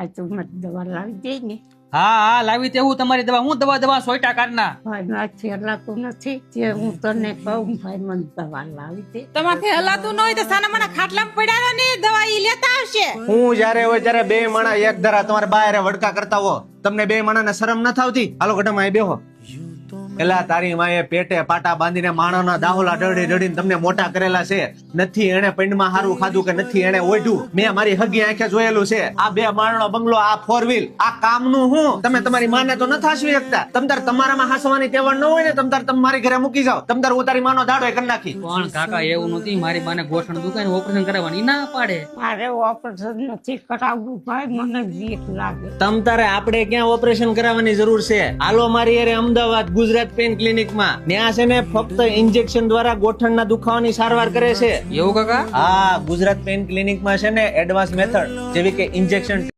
આ તું મને દવા લાવી દે ને. હા હા લાવી તેવું તમારી દવા. હું દવા સોયટા કાઢના. ભાઈ માથી હલાતું નથી તે હું તને કહું ભાઈ મને દવા લાવી દે. તમારે હલાતું ન હોય તો સાના માના ખાટલામાં પડ્યા ને દવા ઈ લેતા આવશે. હું જયારે હોય ત્યારે બે માણા એક ધરા તમારે બહાર વડકા કરતા હો, તમને બે માણાને શરમ ન થાવતી? હાલો ગઢામાં અહીં બેહો. એલા તારી માએ પેટે પાટા બાંધીને માણાના દાહોલા ડળી ડળીને તમને મોટા કરેલા છે. નથી એને પૈંડમાં હારું ખાધું કે નથી એને ઓઢ્યું. મેં મારી હગી આંખે જોયેલું છે. આ બે માળનો બંગલો, આ 4 વ્હીલ, આ કામનું હું? તમે તમારી માને તો ન હાસવી શકતા. તમતાર તમારામાં હાસવાની ટેવણ ન હોય ને તમતાર તમે મારી ઘરે મૂકી જાવ. તમતાર હું તારી માનો દાડો કરી નાખી. પણ કાકા એવું નથી. મારી બાને ગોઠણ દુખાય ને ઓપરેશન કરાવવાની ના પાડે. મારે ઓપરેશન નથી કરાવવું ભાઈ, મને બીક લાગે. તમતારે આપણે ક્યાં ઓપરેશન કરાવવાની જરૂર છે? હાલો મારી યારે અમદાવાદ ગુજરાત પેન ક્લિનિકમાં. ત્યાં છે ને ફક્ત ઇન્જેક્શન દ્વારા ગોઠણના દુખાવાની સારવાર કરે છે. એવું કાકા? હા, ગુજરાત પેન ક્લિનિકમાં છે ને એડવાન્સ મેથડ જેવી કે ઇન્જેક્શન